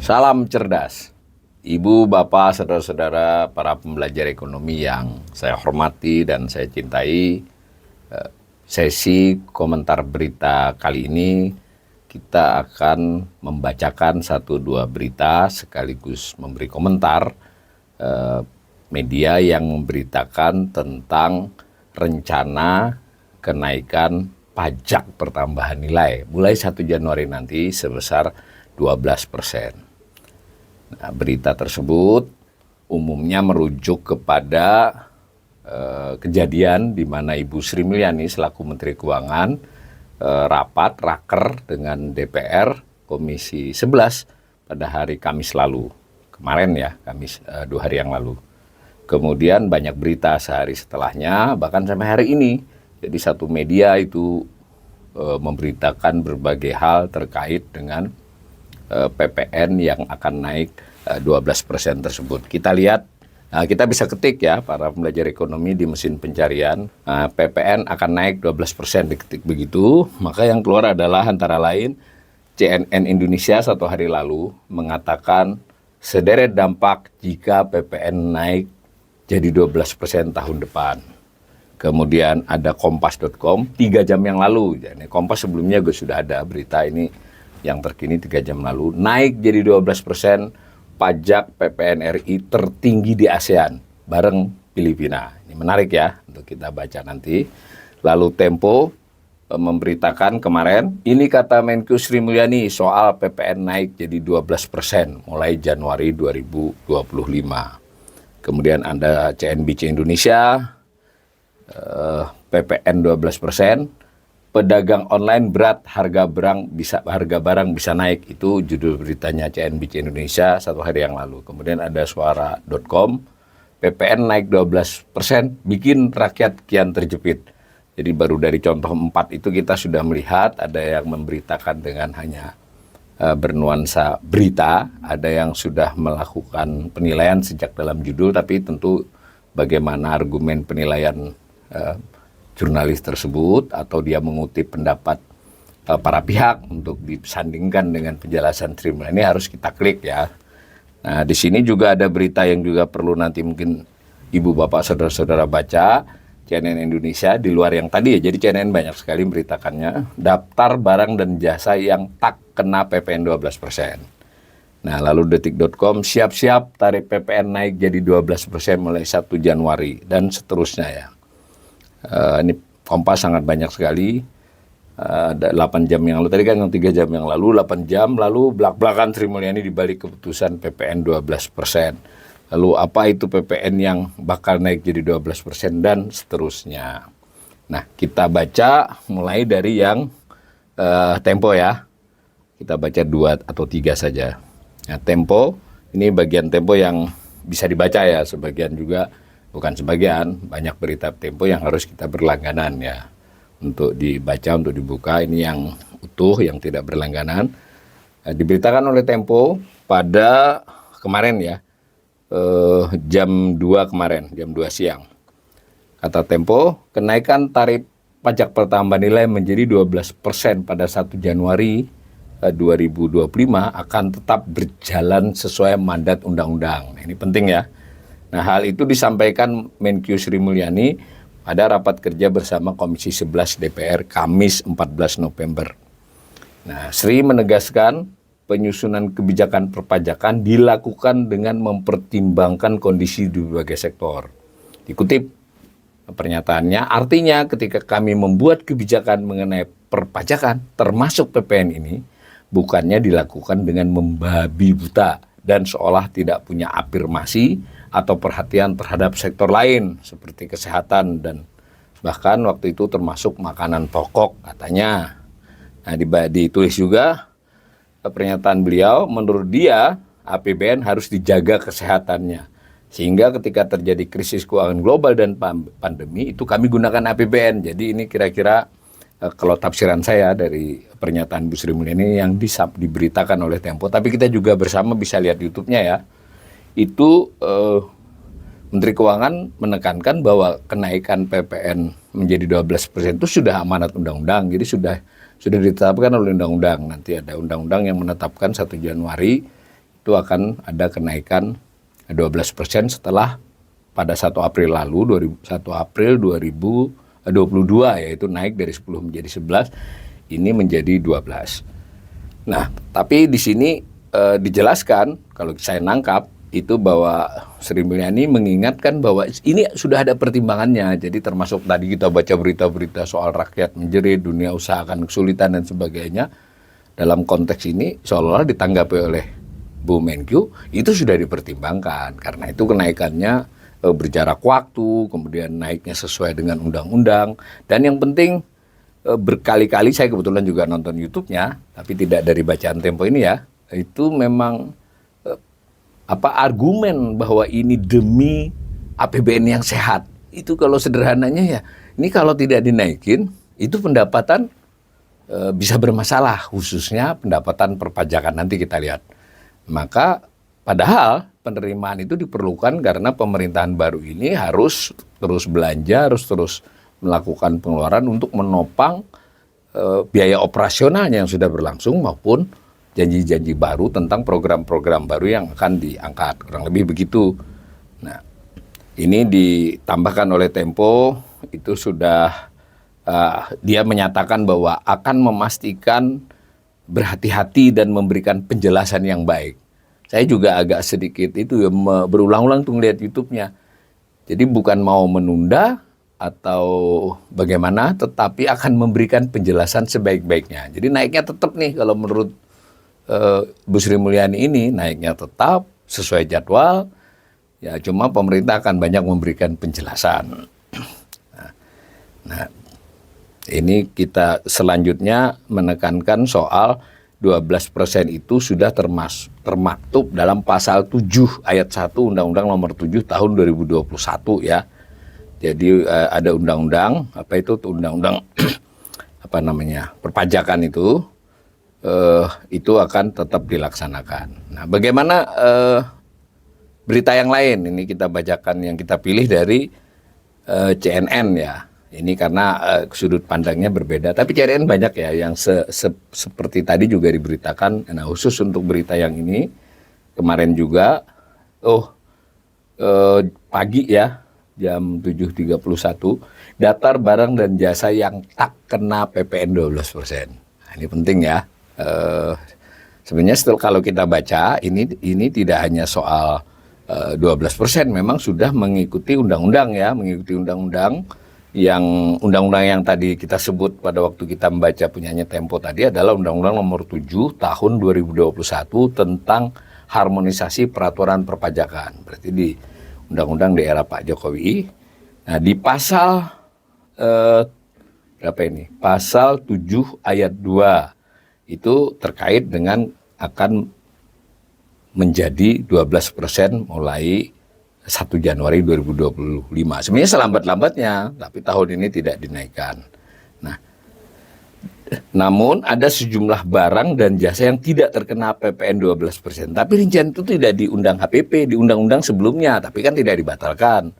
Salam cerdas, Ibu, Bapak, saudara-saudara, para pembelajar ekonomi yang saya hormati dan saya cintai. Sesi komentar berita kali ini kita akan membacakan 1-2 berita sekaligus memberi komentar media yang memberitakan tentang rencana kenaikan pajak pertambahan nilai mulai 1 Januari nanti sebesar 12%. Nah, berita tersebut umumnya merujuk kepada kejadian di mana Ibu Sri Mulyani selaku Menteri Keuangan raker dengan DPR Komisi 11 pada hari Kamis lalu. Kemarin ya, Kamis 2 hari yang lalu. Kemudian banyak berita sehari setelahnya, bahkan sampai hari ini. Jadi satu media itu memberitakan berbagai hal terkait dengan PPN yang akan naik 12% tersebut. Kita lihat, kita bisa ketik ya para pembelajar ekonomi di mesin pencarian, PPN akan naik 12%, diketik begitu, maka yang keluar adalah antara lain CNN Indonesia 1 hari lalu mengatakan sederet dampak jika PPN naik jadi 12% tahun depan. Kemudian ada kompas.com 3 jam yang lalu, jadi Kompas sebelumnya juga sudah ada berita ini yang terkini 3 jam lalu, naik jadi 12% pajak PPN RI tertinggi di ASEAN bareng Filipina. Ini menarik ya untuk kita baca nanti. Lalu Tempo memberitakan kemarin, ini kata Menkyu Sri Mulyani soal PPN naik jadi 12% mulai Januari 2025. Kemudian ada CNBC Indonesia, PPN 12%. Pedagang online berat, harga barang bisa naik. Itu judul beritanya CNBC Indonesia 1 hari yang lalu. Kemudian ada suara.com, PPN naik 12%, bikin rakyat kian terjepit. Jadi baru dari contoh 4 itu kita sudah melihat ada yang memberitakan dengan hanya bernuansa berita, ada yang sudah melakukan penilaian sejak dalam judul, tapi tentu bagaimana argumen penilaian jurnalis tersebut atau dia mengutip pendapat para pihak untuk disandingkan dengan penjelasan Sri Mulyani ini harus kita klik ya. Nah, di sini juga ada berita yang juga perlu nanti mungkin Ibu, Bapak, saudara-saudara baca. CNN Indonesia di luar yang tadi ya, jadi CNN banyak sekali memberitakannya, daftar barang dan jasa yang tak kena PPN 12%. Nah, lalu detik.com siap-siap tarif PPN naik jadi 12% mulai 1 Januari dan seterusnya ya. Ini Kompas sangat banyak sekali, ada 8 jam yang lalu, tadi kan yang 3 jam yang lalu, 8 jam lalu belak-belakan Sri Mulyani dibalik keputusan PPN 12%. Lalu apa itu PPN yang bakal naik jadi 12% dan seterusnya. Nah, kita baca mulai dari yang Tempo ya, kita baca 2 atau 3 saja. Nah, Tempo, ini bagian Tempo yang bisa dibaca ya, sebagian juga bukan sebagian, banyak berita Tempo yang harus kita berlangganan ya. Untuk dibaca, untuk dibuka, ini yang utuh, yang tidak berlangganan. Diberitakan oleh Tempo pada kemarin ya, jam 2 kemarin, jam 2 siang. Kata Tempo, kenaikan tarif pajak pertambahan nilai menjadi 12% pada 1 Januari 2025 akan tetap berjalan sesuai mandat undang-undang. Ini penting ya. Nah, hal itu disampaikan Menkyu Sri Mulyani pada rapat kerja bersama Komisi 11 DPR Kamis 14 November. Nah, Sri menegaskan penyusunan kebijakan perpajakan dilakukan dengan mempertimbangkan kondisi di berbagai sektor. Dikutip pernyataannya, artinya ketika kami membuat kebijakan mengenai perpajakan termasuk PPN ini, bukannya dilakukan dengan membabi buta dan seolah tidak punya afirmasi atau perhatian terhadap sektor lain seperti kesehatan dan bahkan waktu itu termasuk makanan pokok katanya. Nah, ditulis juga pernyataan beliau, menurut dia APBN harus dijaga kesehatannya sehingga ketika terjadi krisis keuangan global dan pandemi itu kami gunakan APBN. Jadi ini kira-kira kalau tafsiran saya dari pernyataan Bu Sri Mulyani yang diberitakan oleh Tempo, tapi kita juga bersama bisa lihat YouTube-nya ya. Itu Menteri Keuangan menekankan bahwa kenaikan PPN menjadi 12% itu sudah amanat undang-undang, jadi sudah ditetapkan oleh undang-undang. Nanti ada undang-undang yang menetapkan 1 Januari itu akan ada kenaikan 12% setelah pada 1 April lalu, 1 April 2022, yaitu naik dari 10 menjadi 11, ini menjadi 12. Nah, tapi di sini dijelaskan, kalau saya nangkap, itu bahwa Sri Mulyani mengingatkan bahwa ini sudah ada pertimbangannya. Jadi termasuk tadi kita baca berita-berita soal rakyat menjerit, dunia usaha akan kesulitan dan sebagainya. Dalam konteks ini seolah-olah ditanggapi oleh Bu Menkyu, itu sudah dipertimbangkan. Karena itu kenaikannya berjarak waktu, kemudian naiknya sesuai dengan undang-undang. Dan yang penting berkali-kali, saya kebetulan juga nonton YouTube-nya, tapi tidak dari bacaan Tempo ini ya, itu memang argumen bahwa ini demi APBN yang sehat. Itu kalau sederhananya ya, ini kalau tidak dinaikin, itu pendapatan bisa bermasalah, khususnya pendapatan perpajakan, nanti kita lihat. Maka padahal penerimaan itu diperlukan karena pemerintahan baru ini harus terus belanja, harus terus melakukan pengeluaran untuk menopang biaya operasionalnya yang sudah berlangsung maupun janji-janji baru tentang program-program baru yang akan diangkat, kurang lebih begitu. Nah, ini ditambahkan oleh Tempo, itu sudah dia menyatakan bahwa akan memastikan berhati-hati dan memberikan penjelasan yang baik. Saya juga agak sedikit itu ya, berulang-ulang tuh ngeliat YouTube-nya. Jadi bukan mau menunda atau bagaimana, tetapi akan memberikan penjelasan sebaik-baiknya. Jadi naiknya tetap nih kalau menurut Bu Sri Mulyani ini naiknya tetap sesuai jadwal, ya cuma pemerintah akan banyak memberikan penjelasan. Nah, ini kita selanjutnya menekankan soal 12% itu sudah termaktub dalam pasal 7 ayat 1 Undang-Undang Nomor 7 Tahun 2021 ya. Jadi ada undang-undang, undang-undang perpajakan itu akan tetap dilaksanakan. Nah, bagaimana berita yang lain? Ini kita bacakan yang kita pilih dari CNN ya. Ini karena sudut pandangnya berbeda. Tapi CNN banyak ya yang seperti tadi juga diberitakan. Nah, khusus untuk berita yang ini kemarin juga, pagi ya jam 7.31, daftar barang dan jasa yang tak kena PPN 12%. Nah, ini penting ya. Sebenarnya kalau kita baca ini tidak hanya soal 12%, memang sudah mengikuti undang-undang ya, mengikuti undang-undang yang tadi kita sebut pada waktu kita membaca punyanya Tempo tadi adalah Undang-Undang Nomor 7 Tahun 2021 tentang harmonisasi peraturan perpajakan. Berarti di undang-undang di era Pak Jokowi. Nah, di pasal Pasal 7 ayat 2 itu terkait dengan akan menjadi 12% mulai 1 Januari 2025. Sebenarnya selambat-lambatnya, tapi tahun ini tidak dinaikkan. Nah, namun ada sejumlah barang dan jasa yang tidak terkena PPN 12%. Tapi rincian itu tidak di Undang HPP, di undang-undang sebelumnya, tapi kan tidak dibatalkan.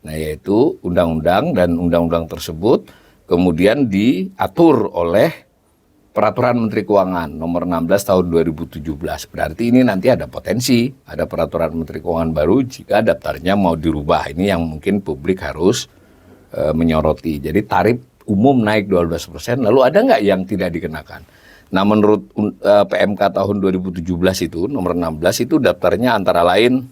Nah, yaitu undang-undang dan undang-undang tersebut kemudian diatur oleh Peraturan Menteri Keuangan Nomor 16 Tahun 2017. Berarti ini nanti ada potensi, ada Peraturan Menteri Keuangan baru jika daftarnya mau dirubah. Ini yang mungkin publik harus menyoroti. Jadi tarif umum naik 12%, lalu ada nggak yang tidak dikenakan? Nah, menurut PMK tahun 2017 itu, nomor 16 itu daftarnya antara lain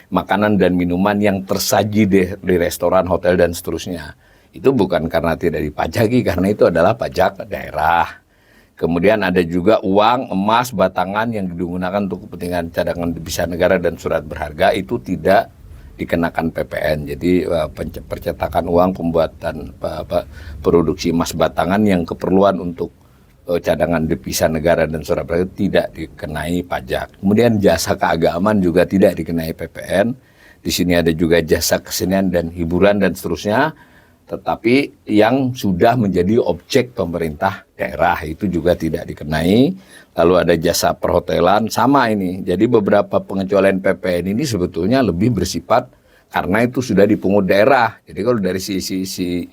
makanan dan minuman yang tersaji di restoran, hotel, dan seterusnya. Itu bukan karena tidak dipajaki, karena itu adalah pajak daerah. Kemudian ada juga uang, emas, batangan yang digunakan untuk kepentingan cadangan devisa negara dan surat berharga itu tidak dikenakan PPN. Jadi percetakan uang, pembuatan produksi emas batangan yang keperluan untuk cadangan devisa negara dan surat berharga tidak dikenai pajak. Kemudian jasa keagamaan juga tidak dikenai PPN. Di sini ada juga jasa kesenian dan hiburan dan seterusnya. Tetapi yang sudah menjadi objek pemerintah daerah itu juga tidak dikenai. Lalu ada jasa perhotelan, sama ini. Jadi beberapa pengecualian PPN ini sebetulnya lebih bersifat karena itu sudah dipungut daerah. Jadi kalau dari sisi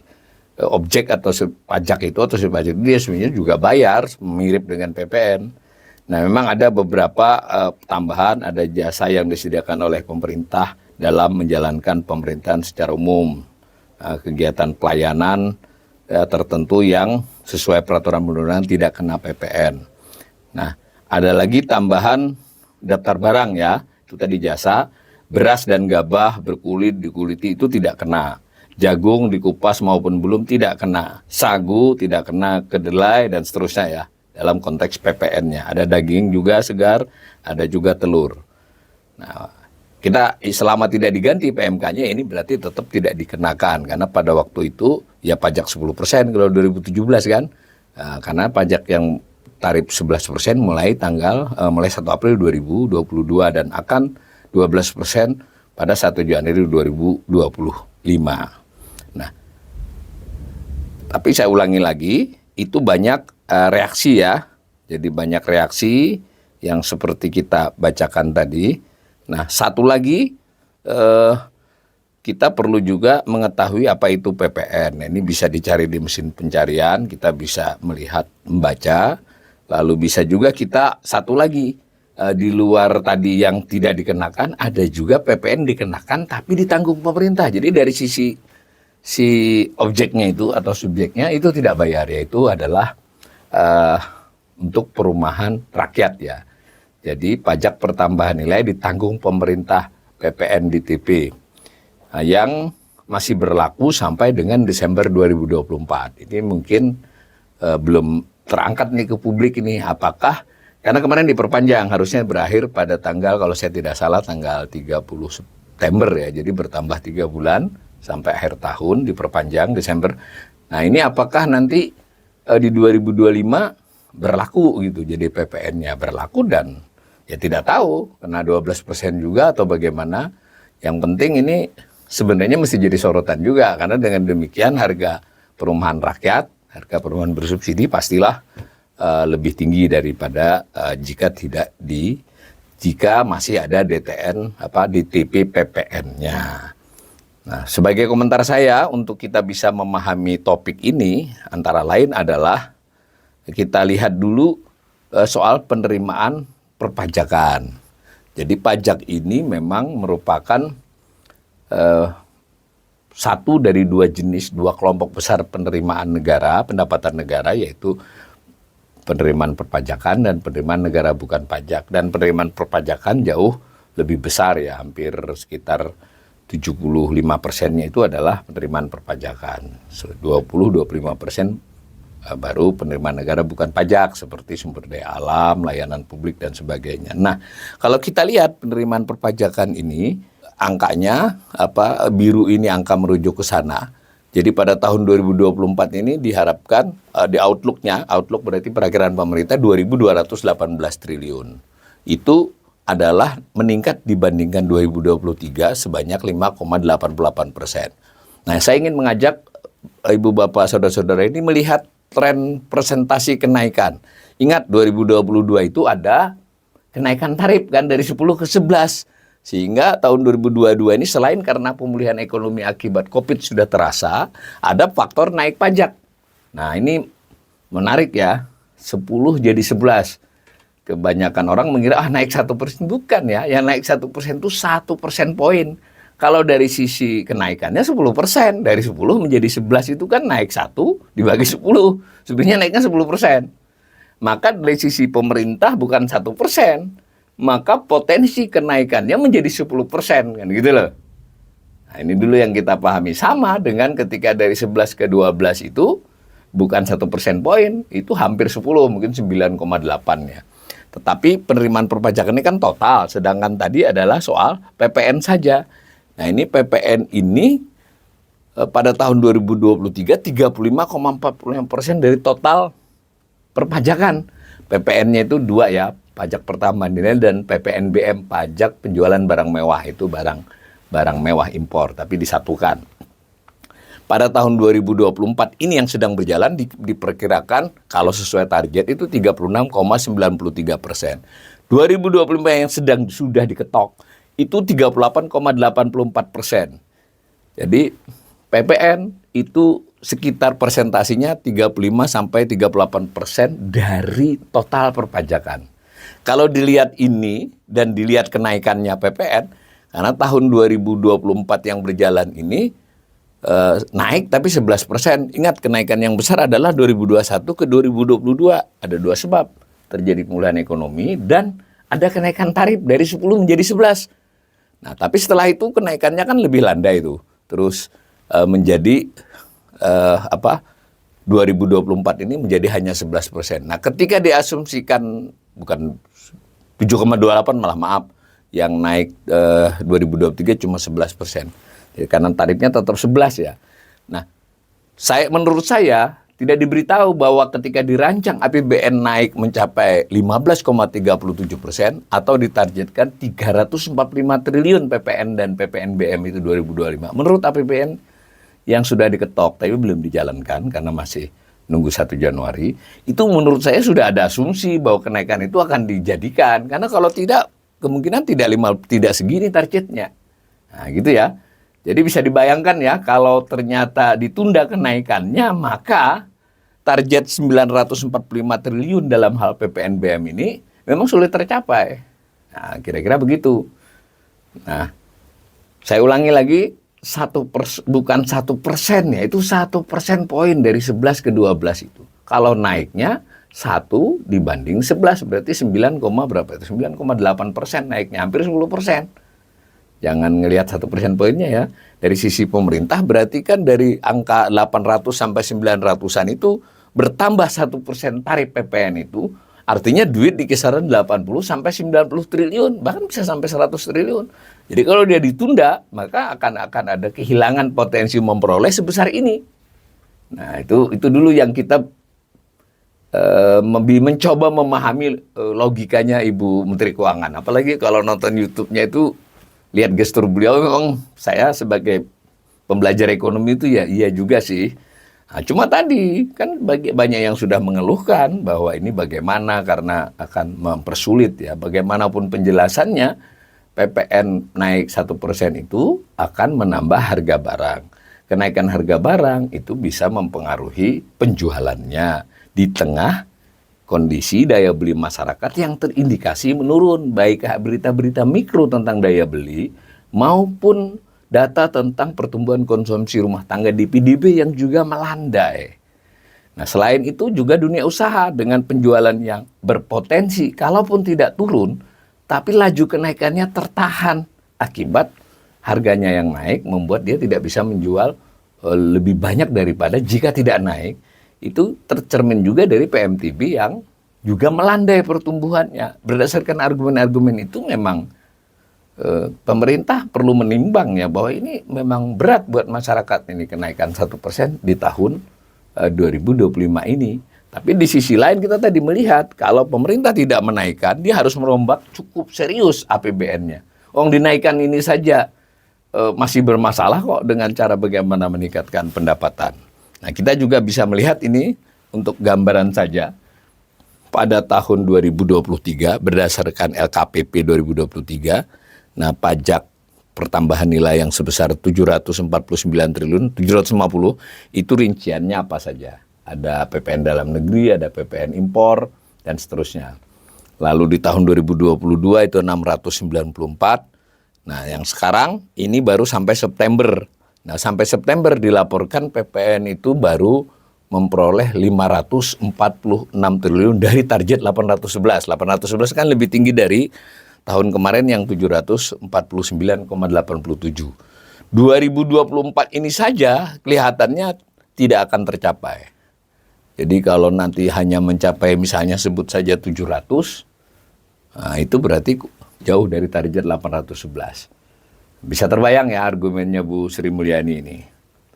objek atau pajak itu atau pajak itu dia sebenarnya juga bayar mirip dengan PPN. Nah, memang ada beberapa tambahan, ada jasa yang disediakan oleh pemerintah dalam menjalankan pemerintahan secara umum, kegiatan pelayanan tertentu yang sesuai peraturan perundangan tidak kena PPN. Nah, ada lagi tambahan daftar barang ya, itu tadi jasa, beras dan gabah berkulit, dikuliti itu tidak kena. Jagung dikupas maupun belum tidak kena. Sagu tidak kena, kedelai dan seterusnya ya. Dalam konteks PPN-nya. Ada daging juga segar, ada juga telur. Nah, kita selama tidak diganti PMK-nya ini berarti tetap tidak dikenakan. Karena pada waktu itu ya pajak 10% kalau 2017 kan. Nah, karena pajak yang tarif 11% mulai 1 April 2022 dan akan 12% pada 1 Januari 2025. Nah, tapi saya ulangi lagi, itu banyak reaksi ya. Jadi banyak reaksi yang seperti kita bacakan tadi. Nah, satu lagi kita perlu juga mengetahui apa itu PPN. Nah, ini bisa dicari di mesin pencarian, kita bisa melihat, membaca. Lalu bisa juga kita satu lagi di luar tadi yang tidak dikenakan, ada juga PPN dikenakan tapi ditanggung pemerintah. Jadi dari sisi objeknya itu atau subjeknya itu tidak bayar, yaitu adalah untuk perumahan rakyat ya. Jadi pajak pertambahan nilai ditanggung pemerintah PPN DTP yang masih berlaku sampai dengan Desember 2024. Ini mungkin belum terangkat nih ke publik ini apakah, karena kemarin diperpanjang harusnya berakhir pada tanggal, kalau saya tidak salah tanggal 30 September ya. Jadi bertambah 3 bulan sampai akhir tahun, diperpanjang Desember. Nah, ini apakah nanti di 2025 berlaku gitu, jadi PPN-nya berlaku dan ya tidak tahu, kena 12% juga atau bagaimana. Yang penting ini sebenarnya mesti jadi sorotan juga, karena dengan demikian harga perumahan rakyat, harga perumahan bersubsidi pastilah lebih tinggi daripada jika masih ada DTN DTP PPN-nya. Nah, sebagai komentar saya untuk kita bisa memahami topik ini antara lain adalah kita lihat dulu soal penerimaan perpajakan. Jadi pajak ini memang merupakan satu dari dua kelompok besar penerimaan negara, pendapatan negara, yaitu penerimaan perpajakan dan penerimaan negara bukan pajak. Dan penerimaan perpajakan jauh lebih besar ya, hampir sekitar 75%-nya itu adalah penerimaan perpajakan. 20-25% baru penerimaan negara bukan pajak seperti sumber daya alam, layanan publik dan sebagainya. Nah, kalau kita lihat penerimaan perpajakan ini angkanya biru ini angka merujuk ke sana. Jadi pada tahun 2024 ini diharapkan di outlook berarti perakiraan pemerintah 2.218 triliun. Itu adalah meningkat dibandingkan 2023 sebanyak 5,88%. Nah, saya ingin mengajak ibu bapak saudara-saudara ini melihat tren presentasi kenaikan. Ingat 2022 itu ada kenaikan tarif kan dari 10 ke 11. Sehingga tahun 2022 ini selain karena pemulihan ekonomi akibat Covid sudah terasa, ada faktor naik pajak. Nah, ini menarik ya, 10 jadi 11. Kebanyakan orang mengira naik 1%, bukan ya, yang naik 1% itu 1% poin. Kalau dari sisi kenaikannya 10%, dari 10 menjadi 11 itu kan naik 1 dibagi 10, sebenarnya naiknya 10%. Maka dari sisi pemerintah bukan 1%, maka potensi kenaikannya menjadi 10%, kan gitu loh. Nah, ini dulu yang kita pahami. Sama dengan ketika dari 11 ke 12 itu bukan 1% poin, itu hampir 10, mungkin 9,8 ya. Tetapi penerimaan perpajakan ini kan total, sedangkan tadi adalah soal PPN saja. Nah, ini PPN ini pada tahun 2023 35,45% dari total perpajakan. PPN-nya itu dua ya, pajak pertambahan nilai dan PPNBM, pajak penjualan barang mewah, itu barang mewah impor tapi disatukan. Pada tahun 2024 ini yang sedang berjalan diperkirakan kalau sesuai target itu 36,93%. 2025 yang sudah diketok itu 38,84%. Jadi PPN itu sekitar persentasinya 35-38% dari total perpajakan. Kalau dilihat ini dan dilihat kenaikannya PPN, karena tahun 2024 yang berjalan ini naik tapi 11%. Ingat, kenaikan yang besar adalah 2021 ke 2022. Ada dua sebab. Terjadi pemulihan ekonomi dan ada kenaikan tarif dari 10 menjadi 11. Nah, tapi setelah itu kenaikannya kan lebih landai itu. Terus menjadi 2024 ini menjadi hanya 11%. Nah, ketika diasumsikan bukan 7,28 malah maaf, yang naik 2023 cuma 11%. Jadi karena tarifnya tetap 11 ya. Nah, menurut saya tidak diberitahu bahwa ketika dirancang APBN naik mencapai 15,37% atau ditargetkan 345 triliun PPN dan PPNBM itu 2025. Menurut APBN yang sudah diketok tapi belum dijalankan karena masih nunggu 1 Januari, itu menurut saya sudah ada asumsi bahwa kenaikan itu akan dijadikan. Karena kalau tidak, kemungkinan tidak segini targetnya. Nah, gitu ya. Jadi bisa dibayangkan ya, kalau ternyata ditunda kenaikannya, maka target 945 triliun dalam hal PPNBM ini memang sulit tercapai. Nah, kira-kira begitu. Nah, saya ulangi lagi, bukan 1% ya, itu 1% poin dari 11 ke 12 itu. Kalau naiknya 1 dibanding 11, berarti 9,8% naiknya, hampir 10%. Jangan ngelihat 1% poinnya ya. Dari sisi pemerintah berarti kan dari angka 800 sampai 900-an itu bertambah 1% tarif PPN itu, artinya duit di kisaran 80 sampai 90 triliun, bahkan bisa sampai 100 triliun. Jadi kalau dia ditunda, maka akan ada kehilangan potensi memperoleh sebesar ini. Nah, itu dulu yang kita mencoba memahami logikanya Ibu Menteri Keuangan. Apalagi kalau nonton YouTube-nya itu lihat gestur beliau, memang saya sebagai pembelajar ekonomi itu ya iya juga sih. Nah, cuma tadi kan banyak yang sudah mengeluhkan bahwa ini bagaimana karena akan mempersulit ya. Bagaimanapun penjelasannya, PPN naik 1% itu akan menambah harga barang. Kenaikan harga barang itu bisa mempengaruhi penjualannya di tengah kondisi daya beli masyarakat yang terindikasi menurun, baik berita-berita mikro tentang daya beli maupun data tentang pertumbuhan konsumsi rumah tangga di PDB yang juga melandai. Nah, selain itu juga dunia usaha dengan penjualan yang berpotensi, kalaupun tidak turun, tapi laju kenaikannya tertahan akibat harganya yang naik membuat dia tidak bisa menjual lebih banyak daripada jika tidak naik. Itu tercermin juga dari PMTB yang juga melandai pertumbuhannya. Berdasarkan argumen-argumen itu memang pemerintah perlu menimbang ya bahwa ini memang berat buat masyarakat ini kenaikan 1% di tahun 2025 ini. Tapi di sisi lain kita tadi melihat kalau pemerintah tidak menaikkan, dia harus merombak cukup serius APBN-nya. Dinaikkan ini saja masih bermasalah kok dengan cara bagaimana meningkatkan pendapatan. Nah, kita juga bisa melihat ini untuk gambaran saja. Pada tahun 2023 berdasarkan LKPP 2023, nah pajak pertambahan nilai yang sebesar 749 triliun, 750 itu rinciannya apa saja. Ada PPN dalam negeri, ada PPN impor dan seterusnya. Lalu di tahun 2022 itu 694. Nah, yang sekarang ini baru sampai September. Nah, sampai September dilaporkan PPN itu baru memperoleh 546 triliun dari target 811. 811 kan lebih tinggi dari tahun kemarin yang 749,87. 2024 ini saja kelihatannya tidak akan tercapai. Jadi kalau nanti hanya mencapai misalnya sebut saja 700, nah itu berarti jauh dari target 811. Bisa terbayang ya argumennya Bu Sri Mulyani ini.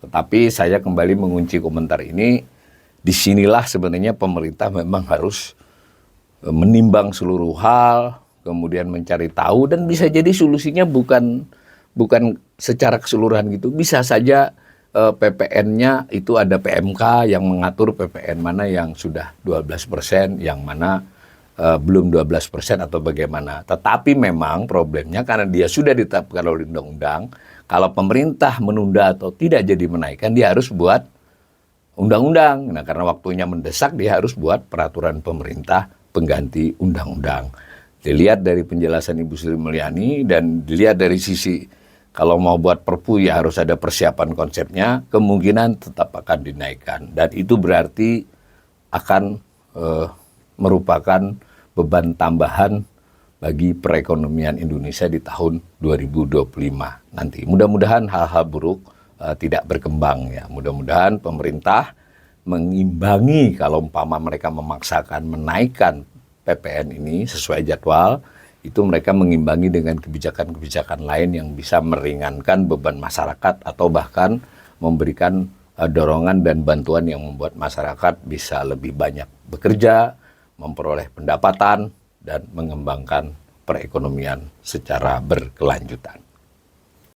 Tetapi saya kembali mengunci komentar ini, disinilah sebenarnya pemerintah memang harus menimbang seluruh hal, kemudian mencari tahu, dan bisa jadi solusinya bukan secara keseluruhan gitu. Bisa saja PPN-nya itu ada PMK yang mengatur PPN mana yang sudah 12%, yang mana belum 12% atau bagaimana. Tetapi memang problemnya karena dia sudah ditetapkan oleh undang-undang, kalau pemerintah menunda atau tidak jadi menaikkan, dia harus buat undang-undang. Nah, karena waktunya mendesak, dia harus buat peraturan pemerintah pengganti undang-undang. Dilihat dari penjelasan Ibu Sri Mulyani dan dilihat dari sisi kalau mau buat perpu ya harus ada persiapan konsepnya, kemungkinan tetap akan dinaikkan. Dan itu berarti akan merupakan beban tambahan bagi perekonomian Indonesia di tahun 2025 nanti. Mudah-mudahan hal-hal buruk tidak berkembang ya. Mudah-mudahan pemerintah mengimbangi kalau umpama mereka memaksakan menaikkan PPN ini sesuai jadwal, itu mereka mengimbangi dengan kebijakan-kebijakan lain yang bisa meringankan beban masyarakat atau bahkan memberikan dorongan dan bantuan yang membuat masyarakat bisa lebih banyak bekerja, memperoleh pendapatan, dan mengembangkan perekonomian secara berkelanjutan.